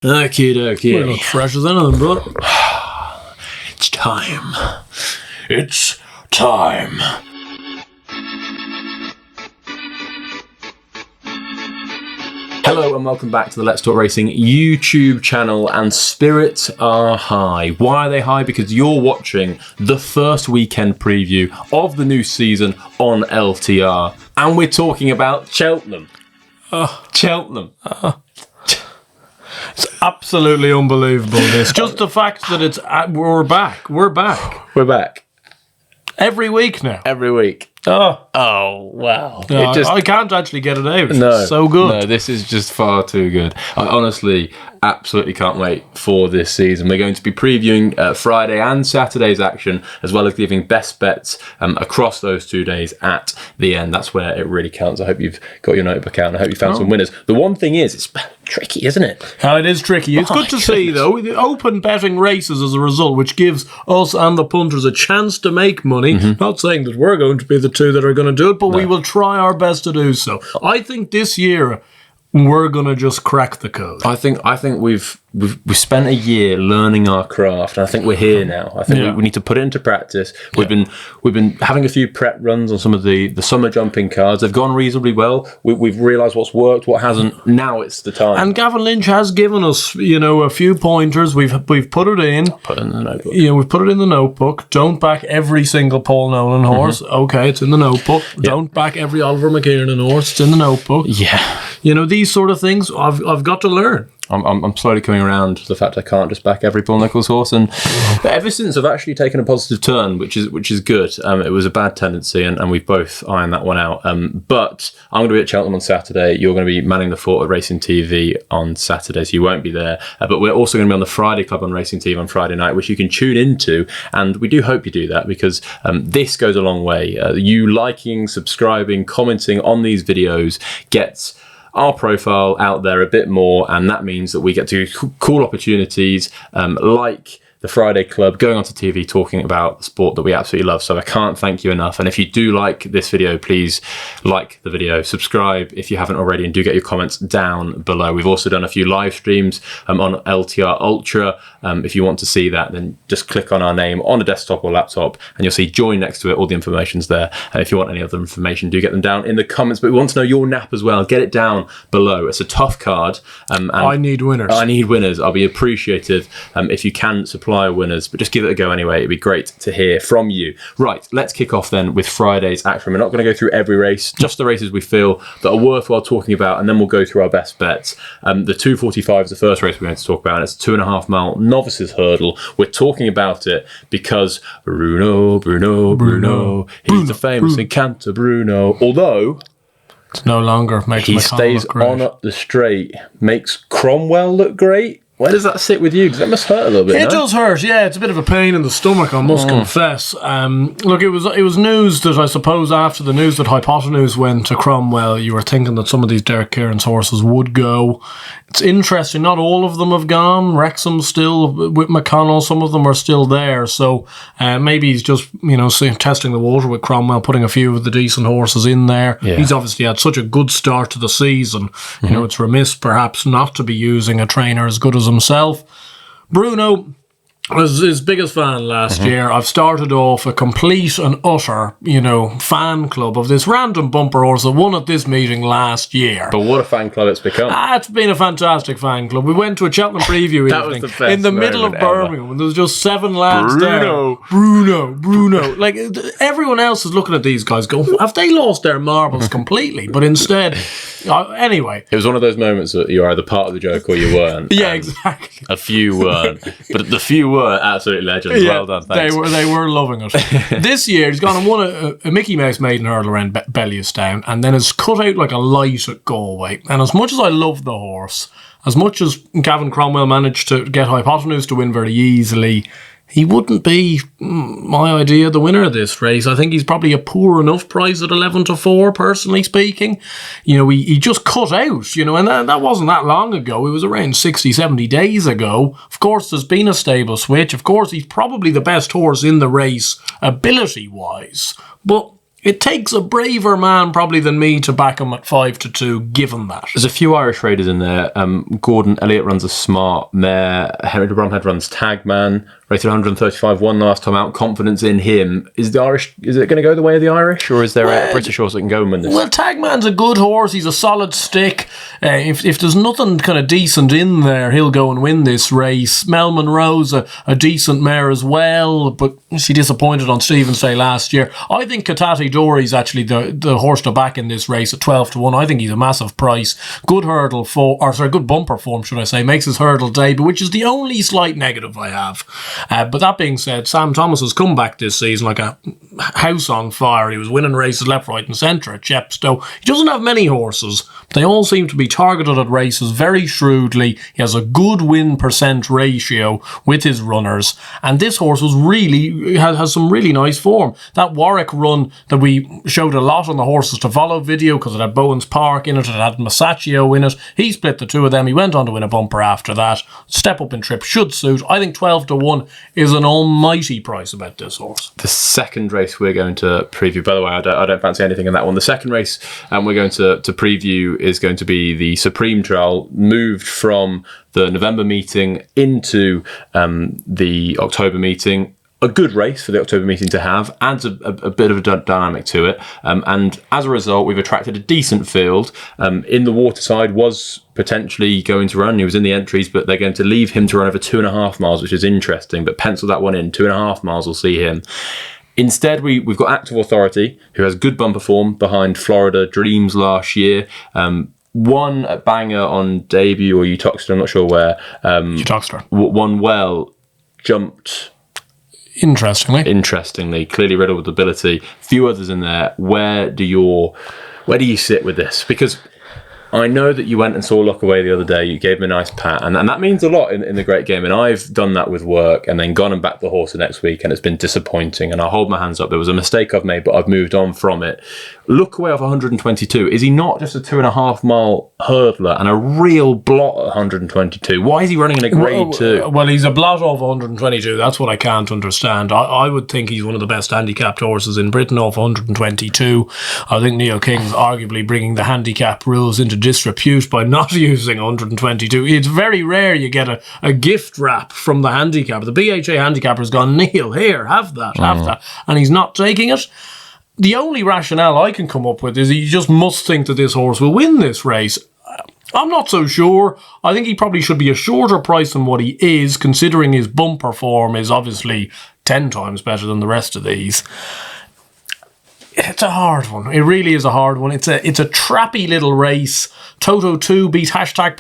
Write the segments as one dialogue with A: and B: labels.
A: Okie dokie.
B: We look fresh as anything, brother.
A: It's time. It's time. Hello and welcome back to the Let's Talk Racing YouTube channel, and spirits are high. Why are they high? Because you're watching the first weekend preview of the new season on LTR, and we're talking about Cheltenham. Cheltenham.
B: It's absolutely unbelievable, this. Just the fact that it's... we're back. We're back.
A: We're back.
B: Every week now.
A: Every week. Oh, wow.
B: No, I can't actually get it out.
A: No.
B: It's so good.
A: No, this is just far too good. I honestly absolutely can't wait for this season. We're going to be previewing Friday and Saturday's action, as well as giving best bets across those 2 days at the end. That's where it really counts. I hope you've got your notebook out and I hope you found some winners. The one thing is, it's tricky, isn't it?
B: It is tricky. It's good to see, though, the open betting races as a result, which gives us and the punters a chance to make money. Not saying that we're going to be the two that are going to do it, but we will try our best to do so. I think this year we're going to just crack the code.
A: I think we've spent a year learning our craft, and I think we're here now. I think we need to put it into practice. We've been having a few prep runs on some of the summer jumping cards. They've gone reasonably well. We've realised what's worked, what hasn't. Now it's the time.
B: And Gavin Lynch has given us, a few pointers. We've put it in.
A: Put it in the notebook.
B: We've put it in the notebook. Don't back every single Paul Nolan horse. Okay, it's in the notebook. Don't back every Oliver McKiernan horse. It's in the notebook.
A: Yeah.
B: These sort of things I've got to learn.
A: I'm slowly coming around to the fact I can't just back every Paul Nicholls horse, and ever since I've actually taken a positive turn, which is good. It was a bad tendency, and we've both ironed that one out. But I'm going to be at Cheltenham on Saturday. You're going to be manning the fort at Racing TV on Saturday, so you won't be there. But we're also going to be on the Friday Club on Racing TV on Friday night, which you can tune into, and we do hope you do that, because this goes a long way. You liking, subscribing, commenting on these videos gets our profile out there a bit more, and that means that we get to cool opportunities like the Friday Club, going onto TV, talking about the sport that we absolutely love. So I can't thank you enough. And if you do like this video, please like the video, subscribe if you haven't already, and do get your comments down below. We've also done a few live streams on LTR Ultra. If you want to see that, then just click on our name on a desktop or laptop, and you'll see join next to it. All the information's there. And if you want any other information, do get them down in the comments. But we want to know your nap as well. Get it down below. It's a tough card. And
B: I need winners.
A: I need winners. I'll be appreciative if you can supply winners, but just give it a go anyway. It'd be great to hear from you. Right, let's kick off then with Friday's action. We're not going to go through every race, just the races we feel that are worthwhile talking about, and then we'll go through our best bets. The 245 is the first race we're going to talk about, and it's a 2.5 mile novices hurdle. We're talking about it because Bruno, he's the famous Encanter Bruno, although
B: it's no longer makes
A: he stays on up the straight, makes Cromwell look great. Where does that sit with you? Because that must hurt a little bit.
B: It does hurt, yeah. It's a bit of a pain in the stomach, I must confess. Look, it was news that, I suppose, after the news that Hypotenuse went to Cromwell, you were thinking that some of these Derek Kieran's horses would go. It's interesting, not all of them have gone. Wrexham's still with McConnell, some of them are still there. So maybe he's just, testing the water with Cromwell, putting a few of the decent horses in there. Yeah. He's obviously had such a good start to the season. It's remiss perhaps not to be using a trainer as good as himself. Bruno was his biggest fan last year. I've started off a complete and utter, fan club of this random bumper horse that won at this meeting last year.
A: But what a fan club it's become.
B: It's been a fantastic fan club. We went to a Cheltenham preview evening in the middle of Birmingham, and there was just 7 lads there. Bruno. Like, everyone else is looking at these guys going, have they lost their marbles completely? But instead, anyway.
A: It was one of those moments that you're either part of the joke or you weren't.
B: Yeah, exactly.
A: A few weren't. But the few were absolutely legends. Well done, thanks.
B: They were loving it. This year, he's gone and won a Mickey Mouse maiden hurdle around Bellewstown, and then has cut out like a light at Galway. And as much as I love the horse, as much as Gavin Cromwell managed to get Hypotenuse to win very easily, he wouldn't be, my idea, the winner of this race. I think he's probably a poor enough price at 11-4, personally speaking. He just cut out, and that wasn't that long ago. It was around 60, 70 days ago. Of course, there's been a stable switch. Of course, he's probably the best horse in the race, ability-wise. But it takes a braver man probably than me to back him at 5-2, given that.
A: There's a few Irish raiders in there. Gordon Elliott runs a smart mare. Henry de Bromhead runs Tagman. Rated 135, won last time out. Confidence in him. Is it going to go the way of the Irish, or is there a British horse that can go and win this?
B: Well, Tagman's a good horse. He's a solid stick. If there's nothing kind of decent in there, he'll go and win this race. Mel Monroe's a decent mare as well, but she disappointed on Stephen's Day last year. I think Katati Dory's actually the horse to back in this race at 12-1. I think he's a massive price. Good good bumper form, should I say. Makes his hurdle debut, which is the only slight negative I have. But that being said, Sam Thomas has come back this season like a house on fire. He was winning races left, right and centre at Chepstow. He doesn't have many horses, but they all seem to be targeted at races very shrewdly. He has a good win percent ratio with his runners, and this horse has some really nice form. That Warwick run that we showed a lot on the Horses to Follow video, because it had Bowens Park in it, it had Masaccio in it. He split the two of them. He went on to win a bumper after that. Step up in trip should suit. I think 12-1 is an almighty price about this horse.
A: The second race we're going to preview, by the way, I don't fancy anything in that one. The second race we're going to preview is going to be the Supreme Trial, moved from the November meeting into the October meeting. A good race for the October meeting to have, adds a bit of a dynamic to it, and as a result we've attracted a decent field. In the Waterside was potentially going to run, he was in the entries, but they're going to leave him to run over 2.5 miles, which is interesting, but pencil that one in, 2.5 miles will see him. Instead, we've got Active Authority, who has good bumper form behind Florida Dreams last year. Won a banger on debut, or Utoxeter, I'm not sure where.
B: Utoxeter.
A: Won well, jumped Interestingly, clearly riddled with ability. Few others in there. Where do you sit with this? Because I know that you went and saw Lockaway the other day. You gave him a nice pat, and that means a lot in the great game. And I've done that with work, and then gone and backed the horse the next week, and it's been disappointing. And I hold my hands up. There was a mistake I've made, but I've moved on from it. Lockaway off 122. Is he not just a 2.5 mile hurdler and a real blot at 122? Why is he running in a grade 2?
B: Well, he's a blot off 122. That's what I can't understand. I would think he's one of the best handicapped horses in Britain off 122. I think Neil King's arguably bringing the handicap rules into disrepute by not using 122. It's very rare you get a gift wrap from the handicapper. The BHA handicapper's gone, Neil, here, have that, and he's not taking it. The only rationale I can come up with is you just must think that this horse will win this race. I'm not so sure. I think he probably should be a shorter price than what he is, considering his bumper form is obviously 10 times better than the rest of these. It's a hard one. It really is a hard one. It's a trappy little race. Toto 2 beat hashtag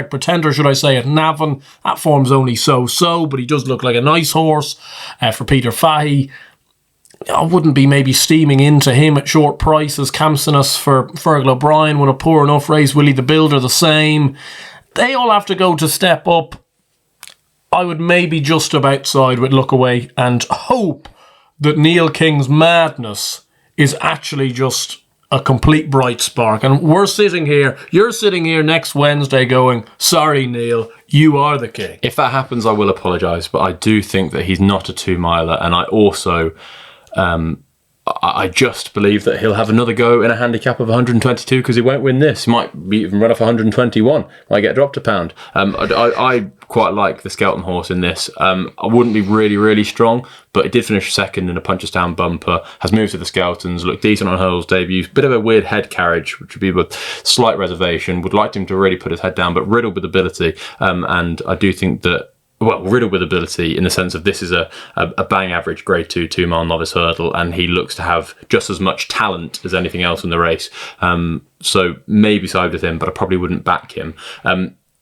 B: Pretender, should I say, at Navan. That form's only so, but he does look like a nice horse for Peter Fahey. I wouldn't be maybe steaming into him at short prices. Campsinus for Fergal O'Brien won a poor enough race. Willie the Builder the same. They all have to go to step up. I would maybe just about side with Lookaway and hope that Neil King's madness is actually just a complete bright spark. And you're sitting here next Wednesday going, sorry, Neil, you are the king.
A: If that happens, I will apologise, but I do think that he's not a 2-miler, and I also... I just believe that he'll have another go in a handicap of 122 because he won't win this. He might even run off 121. Might get dropped a pound. I quite like the Skelton horse in this. I wouldn't be really, really strong, but it did finish second in a Punchestown bumper. Has moved to the Skeltons. Looked decent on Hurl's debut. Bit of a weird head carriage, which would be with slight reservation. Would like him to really put his head down, but riddled with ability. And I do think that. Well, riddled with ability in the sense of this is a bang average grade 2 mile novice hurdle, and he looks to have just as much talent as anything else in the race. So maybe side with him, but I probably wouldn't back him.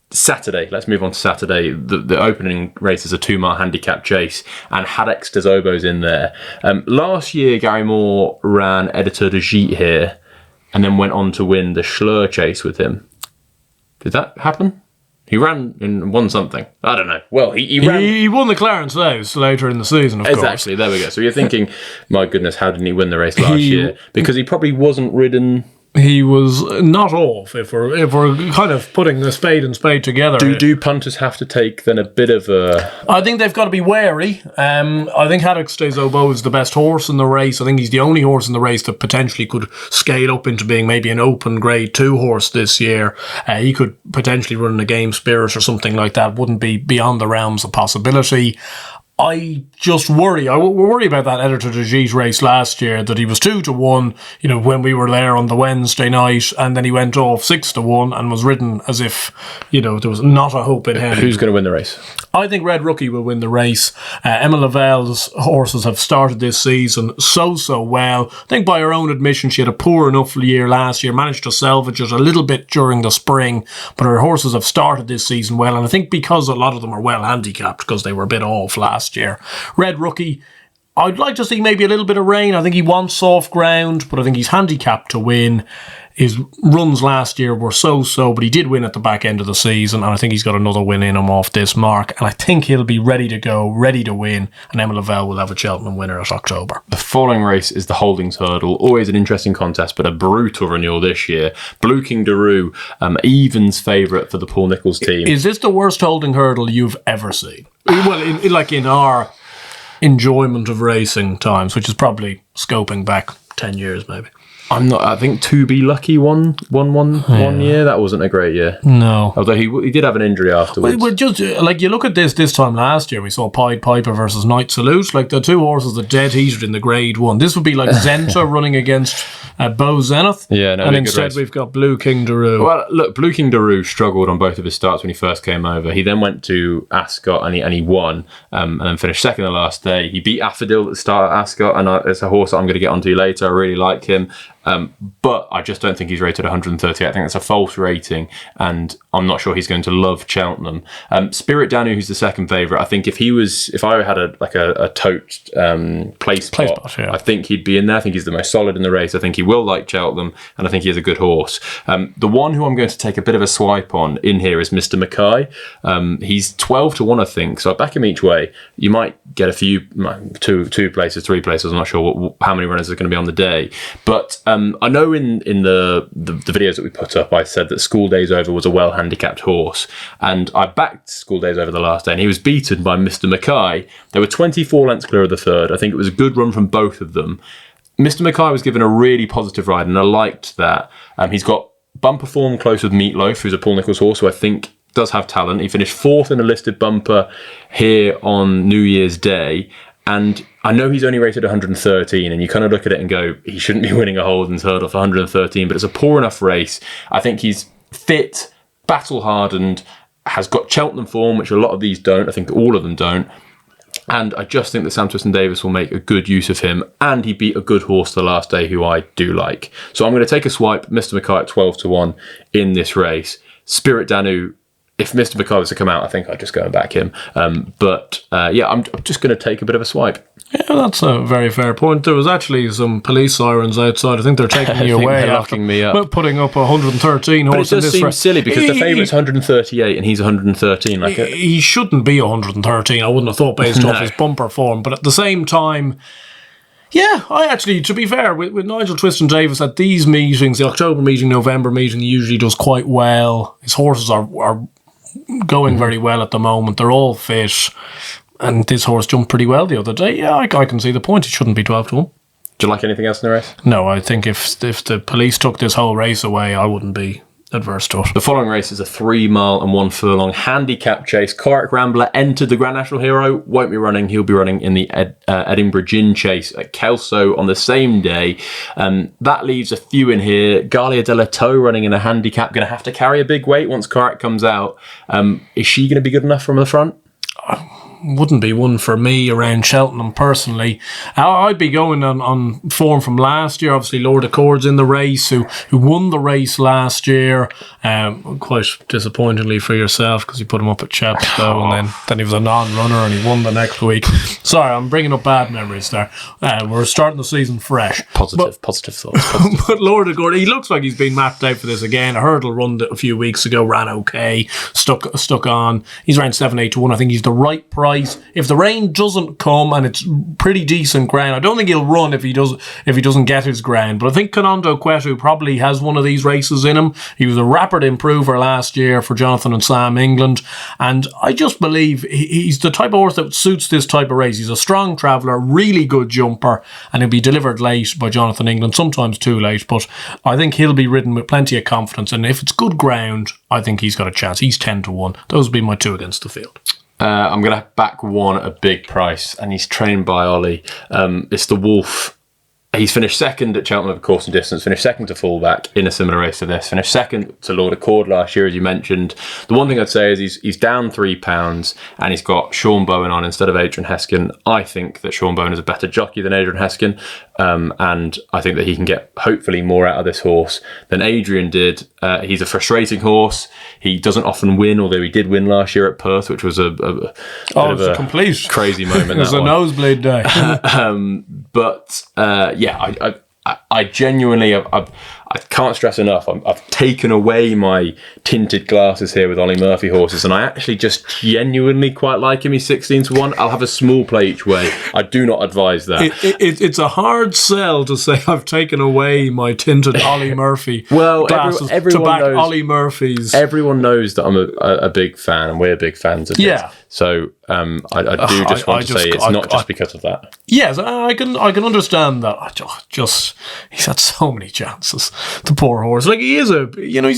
A: Saturday, let's move on to Saturday. The opening race is a 2-mile handicap chase, and Haddock's des Oboes in there. Last year, Gary Moore ran Editeur de Gite here, and then went on to win the Schleur chase with him. Did that happen? He ran and won something. I don't know. Well, he ran...
B: He won the Clarence House later in the season, of course.
A: Exactly, there we go. So you're thinking, my goodness, how didn't he win the race last year? Because he probably wasn't ridden
B: he was not off. If we're kind of putting a spade and spade together.
A: Do punters have to take then a bit of a?
B: I think they've got to be wary. I think Haddock Des Obeaux is the best horse in the race. I think he's the only horse in the race that potentially could scale up into being maybe an open Grade 2 horse this year. He could potentially run in a Game Spirit or something like that. Wouldn't be beyond the realms of possibility. I just worry. I worry about that Editor de Gite race last year, that he was 2-1, when we were there on the Wednesday night, and then he went off 6-1 and was ridden as if, there was not a hope in him.
A: Who's going to win the race?
B: I think Red Rookie will win the race. Emma Lavelle's horses have started this season so well. I think by her own admission, she had a poor enough year last year, managed to salvage it a little bit during the spring, but her horses have started this season well, and I think because a lot of them are well handicapped, because they were a bit off last year. Red Rookie, I'd like to see maybe a little bit of rain. I think he wants soft ground, but I think he's handicapped to win. His runs last year were so, but he did win at the back end of the season, and I think he's got another win in him off this mark, and I think he'll be ready to go, ready to win, and Emma Lavelle will have a Cheltenham winner at October.
A: The following race is the Holdings Hurdle. Always an interesting contest, but a brutal renewal this year. Blue King Daru, evens favourite for the Paul Nicholls team.
B: Is this the worst Holding Hurdle you've ever seen? Well, in our enjoyment of racing times, which is probably scoping back 10 years maybe.
A: I think To Be Lucky won one year. That wasn't a great year.
B: No.
A: Although he did have an injury afterwards.
B: Well, just you look at this time last year, we saw Pied Piper versus Night Salute, like the two horses that dead heated in the Grade 1. This would be like Zenta running against Beau Zenith.
A: Yeah, no,
B: and instead we've got Blue King Daru.
A: Well, look, Blue King Daru struggled on both of his starts when he first came over. He then went to Ascot and he won, and then finished second the last day. He beat Affodil at the start at Ascot, and it's a horse that I'm going to get onto later. I really like him. But I just don't think he's rated 138. I think that's a false rating, and I'm not sure he's going to love Cheltenham. Spirit Danu, who's the second favourite, I think if I had a tote place spot, yeah. I think he'd be in there. I think he's the most solid in the race. I think he will like Cheltenham, and I think he is a good horse. The one who I'm going to take a bit of a swipe on in here is Mr. Mackay. He's 12-1, I think, so I back him each way. You might get a few, two places, three places. I'm not sure how many runners are going to be on the day, but I know in the videos that we put up, I said that School Days Over was a well-handicapped horse, and I backed School Days Over the last day, and he was beaten by Mr. Mackay. They were 24 lengths clear of the third. I think it was a good run from both of them. Mr. Mackay was given a really positive ride, and I liked that. He's got bumper form close with Meatloaf, who's a Paul Nicholls horse, who I think does have talent. He finished fourth in a listed bumper here on New Year's Day, and I know he's only rated 113, and you kind of look at it and go, he shouldn't be winning a Holdings Hurdle for 113, but it's a poor enough race. I think he's fit, battle-hardened, has got Cheltenham form, which a lot of these don't. I think all of them don't. And I just think that Sam Twiston-Davies will make a good use of him, and he beat a good horse the last day who I do like. So I'm going to take a swipe, Mr. Mackay at 12-1 in this race. Spirit Danu, if Mr. Mackay was to come out, I think I'd just go and back him. I'm just going to take a bit of a swipe.
B: Yeah, that's a very fair point. There was actually some police sirens outside. I think they're taking you away
A: they're
B: after
A: locking me up.
B: Putting up 113
A: But it
B: horse in
A: does
B: this
A: seem
B: race.
A: silly because the favourite's 138 and he's 113.
B: He shouldn't be 113. I wouldn't have thought based off his bumper form. But at the same time, yeah, I actually, to be fair, with Nigel Twiston-Davies at these meetings, the October meeting, November meeting, he usually does quite well. His horses are going very well at the moment. They're all fit. And this horse jumped pretty well the other day. Yeah, I can see the point. It shouldn't be 12-1.
A: Do you like anything else in the race?
B: No, I think if the police took this whole race away, I wouldn't be adverse to it.
A: The following race is a 3 mile and 1 furlong handicap chase. Corach Rambler entered the Grand National Hero. Won't be running. He'll be running in the Edinburgh Gin Chase at Kelso on the same day. That leaves a few in here. Galia de la Toe running in a handicap. Going to have to carry a big weight once Corach comes out. Is she going to be good enough from the front?
B: Wouldn't be one for me around Cheltenham personally. I'd be going on form from last year. Obviously, Lord Accord's in the race, who won the race last year. Quite disappointingly for yourself because you put him up at Chepstow and then he was a non-runner and he won the next week. Sorry, I'm bringing up bad memories there. We're starting the season fresh.
A: Positive thoughts.
B: But Lord Accord, he looks like he's been mapped out for this again. A hurdle run a few weeks ago, ran okay, stuck on. He's around 7-8-1. I think he's the right price price. If the rain doesn't come and it's pretty decent ground, I don't think he'll run if he doesn't get his ground. But I think Conondo Quetu probably has one of these races in him. He was a rapid improver last year for Jonathan and Sam England, and I just believe he's the type of horse that suits this type of race. He's a strong traveller, really good jumper, and he'll be delivered late by Jonathan England, sometimes too late, but I think he'll be ridden with plenty of confidence, and if it's good ground, I think he's got a chance. He's 10-1. Those would be my two against the field.
A: I'm going to back one at a big price, and he's trained by Ollie. It's the Wolf. He's finished second at Cheltenham of course and distance, finished second to fullback in a similar race to this, finished second to Lord Accord last year, as you mentioned. The one thing I'd say is he's down £3 and he's got Sean Bowen on instead of Adrian Heskin. I think that Sean Bowen is a better jockey than Adrian Heskin, and I think that he can get hopefully more out of this horse than Adrian did. He's a frustrating horse. He doesn't often win, although he did win last year at Perth, which was a
B: complete
A: crazy moment.
B: It was a nosebleed day.
A: I genuinely, I can't stress enough, I've taken away my tinted glasses here with Ollie Murphy horses, and I actually just genuinely quite like him. He's 16-1. I'll have a small play each way. I do not advise that.
B: It's a hard sell to say I've taken away my tinted Ollie Murphy glasses
A: everyone
B: to back
A: knows,
B: Ollie Murphy's.
A: Everyone knows that I'm a big fan, and we're big fans of his. So I do just want to say it's not just because of that.
B: Yes, I can understand that. He's had so many chances. The poor horse. Like, he's a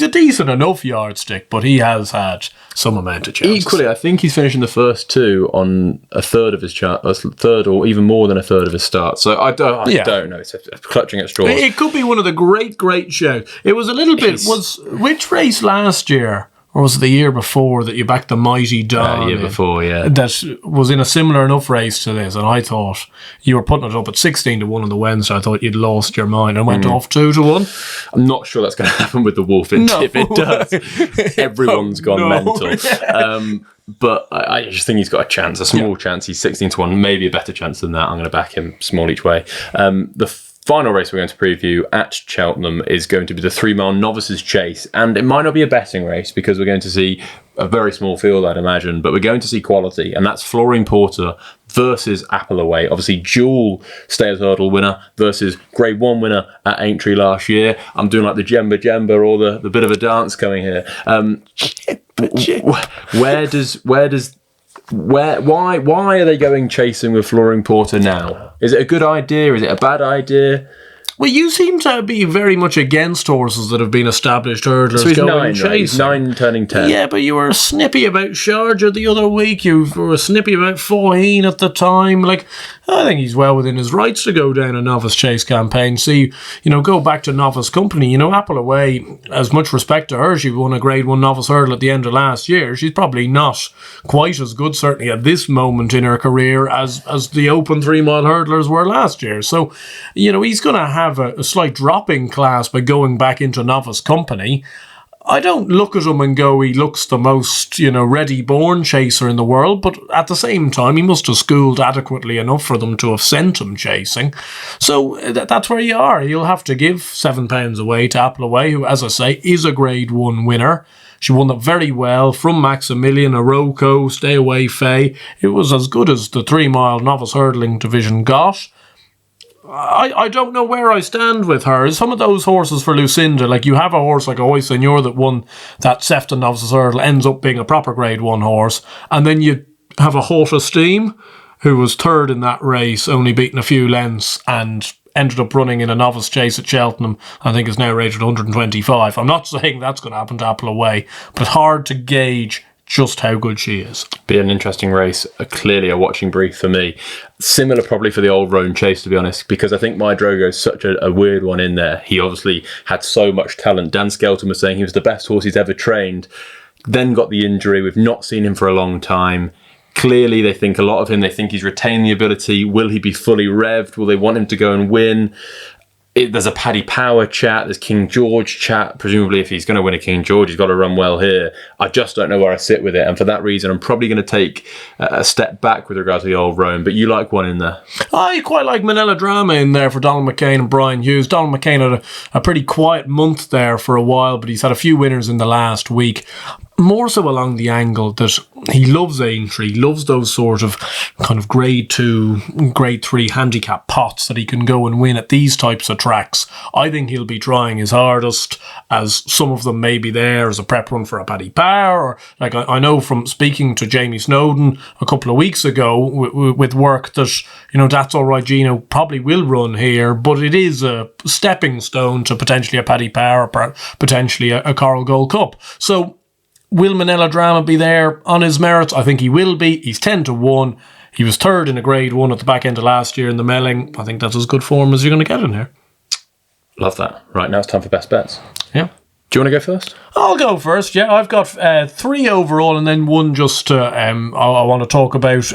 B: decent enough yardstick, but he has had some amount of chances.
A: Equally, I think he's finishing the first two on a third of his third or even more than a third of his start. So I don't know. It's clutching at straws.
B: It could be one of the great shows. It was a little bit. Was which race last year? Or was it the year before that you backed the Mighty Dawn?
A: Year before, yeah.
B: That was in a similar enough race to this, and I thought you were putting it up at 16-1 on the Wednesday. I thought you'd lost your mind and went off 2-1.
A: I'm not sure that's going to happen with the Wolf. If it does, everyone's gone mental. But I just think he's got a chance, a small chance. He's 16-1, maybe a better chance than that. I'm going to back him small each way. The final race we're going to preview at Cheltenham is going to be the 3-mile Novices Chase, and it might not be a betting race because we're going to see a very small field, I'd imagine, but we're going to see quality, and that's Florine Porter versus Apple Away. Obviously, dual Stayers Hurdle winner versus Grade 1 winner at Aintree last year. I'm doing like the Jemba or the bit of a dance coming here. Why are they going chasing with Florine Porter now? Is it a good idea? Is it a bad idea?
B: Well, you seem to be very much against horses that have been established hurdlers.
A: So he's
B: going
A: 9,
B: chasing.
A: Right? He's 9 turning 10.
B: Yeah, but you were snippy about Sharjah the other week. You were snippy about Faugheen at the time. Like, I think he's well within his rights to go down a novice chase campaign. See, go back to novice company. Apple Away, as much respect to her, she won a Grade 1 novice hurdle at the end of last year. She's probably not quite as good, certainly at this moment in her career, as the open 3-mile hurdlers were last year. So, he's going to have a slight drop in class by going back into novice company. I don't look at him and go, he looks the most, ready-born chaser in the world, but at the same time, he must have schooled adequately enough for them to have sent him chasing. So that's where you are. You'll have to give £7 away to Apple Away, who, as I say, is a Grade 1 winner. She won that very well from Maximilian, Aroko, Stay Away Faye. It was as good as the 3-mile novice hurdling division got. I don't know where I stand with her. Some of those horses for Lucinda, like you have a horse like Oi Senor that won that Sefton Novices Hurdle, ends up being a proper Grade 1 horse, and then you have a Haute Esteem who was third in that race, only beaten a few lengths, and ended up running in a novice chase at Cheltenham. I think is now rated 125. I'm not saying that's going to happen to Apple Away, but hard to gauge just how good she is.
A: Be an interesting race, clearly a watching brief for me. Similar probably for the old Roan Chase, to be honest, because I think My Drogo is such a weird one in there. He obviously had so much talent. Dan Skelton was saying he was the best horse he's ever trained, then got the injury. We've not seen him for a long time. Clearly they think a lot of him. They think he's retained the ability. Will he be fully revved? Will they want him to go and win? There's a Paddy Power chat, there's King George chat. Presumably if he's going to win a King George, he's got to run well here. I just don't know where I sit with it, and for that reason I'm probably going to take a step back with regards to the old Rome. But you like one in there? I
B: quite like Manila Drama in there for Donald McCain and Brian Hughes. Donald McCain had a pretty quiet month there for a while, but he's had a few winners in the last week. More so along the angle that He loves Aintree, loves those sort of kind of grade 2, grade 3 handicap pots that he can go and win at these types of tracks. I think he'll be trying his hardest, as some of them may be there as a prep run for a Paddy Power. Or like I know from speaking to Jamie Snowden a couple of weeks ago with work that, That's All Right Gino probably will run here, but it is a stepping stone to potentially a Paddy Power, potentially a Coral Gold Cup. So will Manila Drama be there on his merits? I think he will be. He's 10-1. He was third in a grade 1 at the back end of last year in the Melling. I think that's as good form as you're going to get in here.
A: Love that. Right, now it's time for best bets.
B: Yeah.
A: Do you want to go first?
B: I'll go first, yeah. I've got 3 overall and then one just I want to talk about.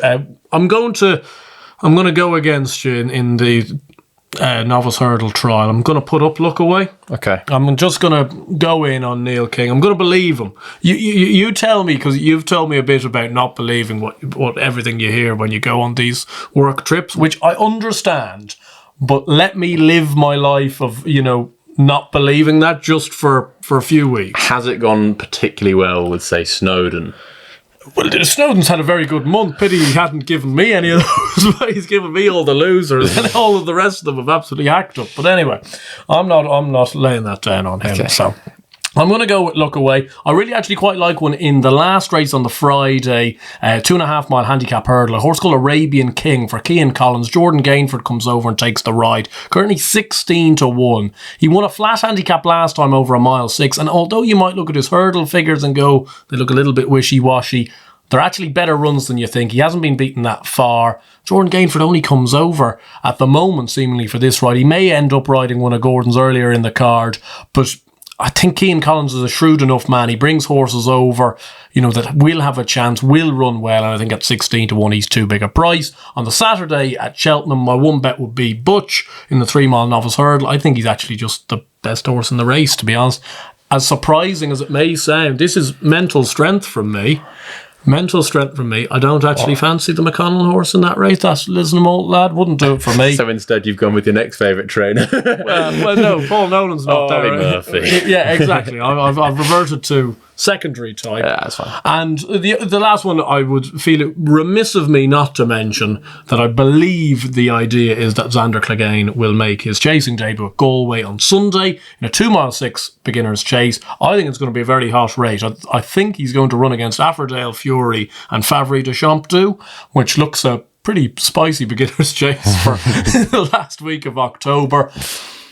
B: I'm going to go against you in the novice hurdle trial. I'm going to put up Look Away.
A: Okay.
B: I'm just going to go in on Neil King. I'm going to believe him. You tell me, because you've told me a bit about not believing what everything you hear when you go on these work trips, which I understand, but let me live my life of, not believing that just for a few weeks.
A: Has it gone particularly well with, say, Snowden?
B: Well, Snowden's had a very good month. Pity he hadn't given me any of those. He's given me all the losers, and all of the rest of them have absolutely hacked up. But anyway, I'm not laying that down on him. Okay. So I'm going to go with Look Away. I really actually quite like one in the last race on the Friday, 2.5 mile handicap hurdle. A horse called Arabian King for Cian Collins. Jordan Gainford comes over and takes the ride. Currently 16-1. He won a flat handicap last time over a mile 6. And although you might look at his hurdle figures and go, they look a little bit wishy-washy, they're actually better runs than you think. He hasn't been beaten that far. Jordan Gainford only comes over at the moment, seemingly, for this ride. He may end up riding one of Gordon's earlier in the card, but I think Cian Collins is a shrewd enough man. He brings horses over, that will have a chance, will run well, and I think at 16-1 he's too big a price. On the Saturday at Cheltenham, my one bet would be Butch in the 3 mile novice hurdle. I think he's actually just the best horse in the race, to be honest. As surprising as it may sound, this is mental strength from me. I don't actually fancy the McConnell horse in that race. That Lisnham old lad wouldn't do it for me.
A: So instead you've gone with your next favourite trainer.
B: well, no, Paul Nolan's not there.
A: Ollie Murphy.
B: Yeah, exactly. I've reverted to secondary type.
A: Yeah, that's fine.
B: And the last one, I would feel it remiss of me not to mention that I believe the idea is that Xander Clegane will make his chasing debut at Galway on Sunday in a 2 mile 6 beginner's chase. I think it's going to be a very hot race. I think he's going to run against Affordale Fury and Favre de Champdou, which looks a pretty spicy beginner's chase for the last week of October.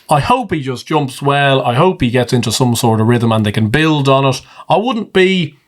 B: I hope he just jumps well. I hope he gets into some sort of rhythm and they can build on it. I wouldn't be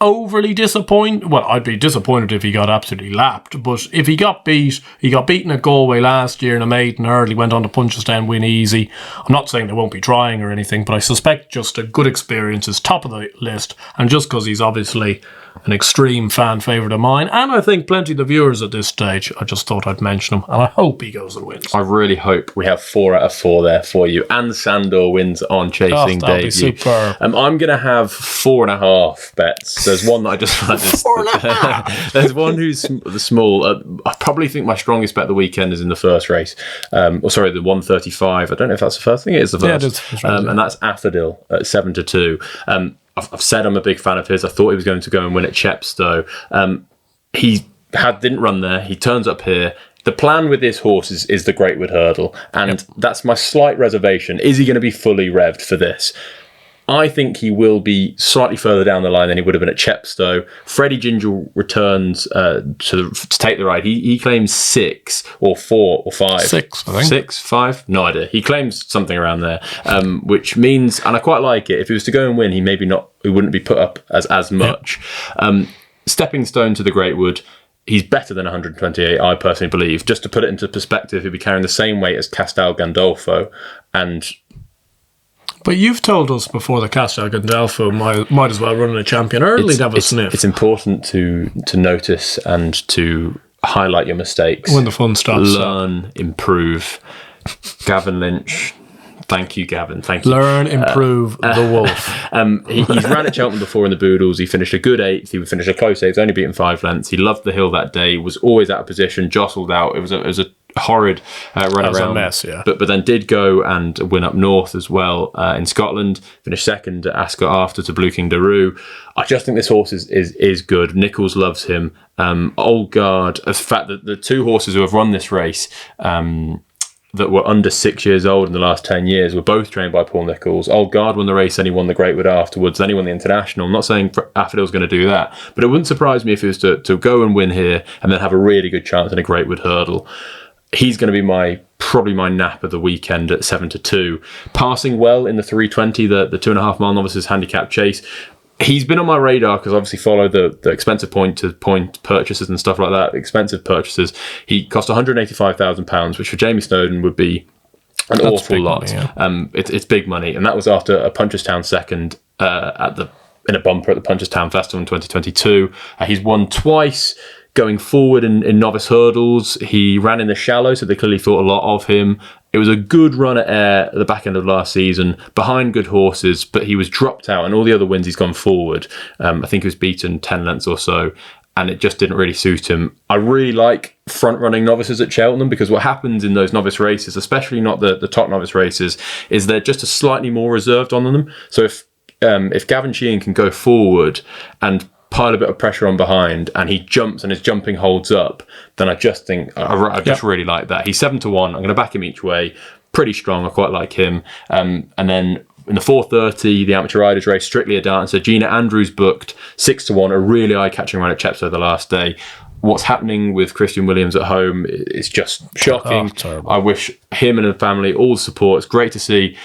B: overly disappointed. Well, I'd be disappointed if he got absolutely lapped. But if he got beaten at Galway last year in a maiden hurdle. He went on to Punchestown, win easy. I'm not saying they won't be trying or anything, but I suspect just a good experience is top of the list. And just because he's obviously an extreme fan favourite of mine, and I think plenty of the viewers at this stage, I just thought I'd mention him, and I hope he goes and wins.
A: I really hope we have 4 out of 4 there for you, and Sandor wins on chasing debut.
B: Be superb.
A: I'm going to have 4.5 bets. There's one that I just like this.
B: 4.5.
A: There's one who's the small. I probably think my strongest bet of the weekend is in the first race. The 135. I don't know if that's the first thing. It is the first.
B: Yeah, it is. That's right,
A: and that's Affordale at 7-2. I've said I'm a big fan of his. I thought he was going to go and win at Chepstow. He didn't run there. He turns up here. The plan with this horse is the Greatwood Hurdle, and that's my slight reservation. Is he going to be fully revved for this? I think he will be slightly further down the line than he would have been at Chepstow. Freddie Ginger returns to take the ride. He claims 6 or 4 or 5.
B: 6, I think.
A: 6, 5? No idea. He claims something around there, which means, and I quite like it, if he was to go and win, he wouldn't be put up as much. Stepping stone to the Greatwood. He's better than 128, I personally believe. Just to put it into perspective, he'd be carrying the same weight as Castel Gandolfo, and...
B: But you've told us before that Castel Gandolfo might as well run in a champion early to have a sniff.
A: It's important to notice and to highlight your mistakes.
B: When the fun stops.
A: Learn, improve. Gavin Lynch. Thank you, Gavin. Thank you.
B: Learn, improve, the wolf.
A: He's ran at Cheltenham before in the Boodles. He finished a good 8th. He finished a close 8th. Only beaten 5 lengths. He loved the hill that day. Was always out of position. Jostled out. It was a horrid run
B: That was
A: around.
B: a mess, yeah.
A: But then did go and win up north as well in Scotland. Finished second at Ascot after to Blue King Daru. I just think this horse is good. Nichols loves him. Old Guard. The fact that the two horses who have run this race that were under 6 years old in the last 10 years were both trained by Paul Nichols. Old Guard won the race and he won the Greatwood afterwards. Then he won the International. I'm not saying Affordale's going to do that, but it wouldn't surprise me if he was to go and win here and then have a really good chance in a Greatwood hurdle. He's going to be probably my nap of the weekend at 7-2. Passing well in the 320, the 2.5 mile novices handicap chase. He's been on my radar because obviously follow the expensive point-to-point purchases and stuff like that, expensive purchases. He cost £185,000, which for Jamie Snowden would be an awful lot. Money, yeah. It's big money, and that was after a Punchestown second in a bumper at the Punchestown Festival in 2022. He's won twice going forward in novice hurdles. He ran in the shallow, so they clearly thought a lot of him. It was a good run at Ayr at the back end of last season, behind good horses, but he was dropped out, and all the other wins he's gone forward. I think he was beaten 10 lengths or so, and it just didn't really suit him. I really like front-running novices at Cheltenham, because what happens in those novice races, especially not the top novice races, is they're just a slightly more reserved on them. So if Gavin Sheehan can go forward and pile a bit of pressure on behind, and he jumps and his jumping holds up, then I just think I just really like that. He's 7-1. I'm going to back him each way. Pretty strong. I quite like him. And then in the 4:30, the amateur riders race, strictly a dancer. Gina Andrews booked 6-1, a really eye-catching run at Chepstow the last day. What's happening with Christian Williams at home is just shocking. I wish him and the family all the support. It's great to see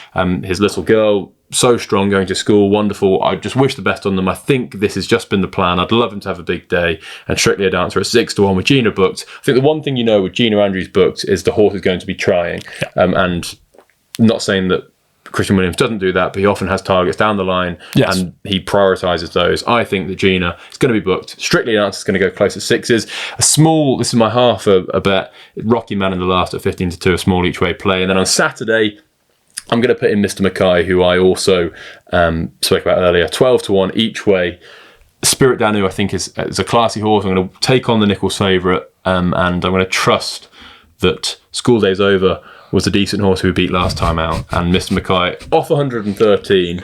A: his little girl so strong, going to school, wonderful. I just wish the best on them. I think this has just been the plan. I'd love him to have a big day, and strictly a dancer at 6-1 with Gina booked. I think the one thing with Gina Andrews booked is the horse is going to be trying. And not saying that Christian Williams doesn't do that, but he often has targets down the line, and he prioritises those. I think that Gina is going to be booked. Strictly an answer is going to go close to 6s. This is my half a bet. Rocky Man in the last at 15-2, a small each way play. And then on Saturday, I'm going to put in Mr. Mackay, who I also spoke about earlier, 12-1 each way. Spirit Danu, I think, is a classy horse. I'm going to take on the Nichols favourite, and I'm going to trust that School Days Over was a decent horse who we beat last time out, and Mr. Mackay off 113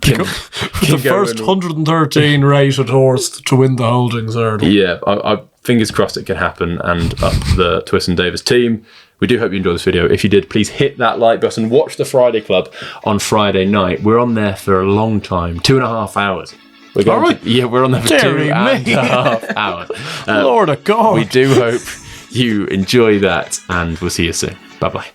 B: the first 113 rated horse to win the Holdings hurdle.
A: Yeah, I fingers crossed it can happen, and up the Twist and Davis team. We do hope you enjoyed this video. If you did, please hit that like button. Watch the Friday Club on Friday night. We're on there for a long time, 2.5 hours. We're on there for 2.5 hours.
B: Lord of God.
A: We do hope you enjoy that, and we'll see you soon. Bye-bye.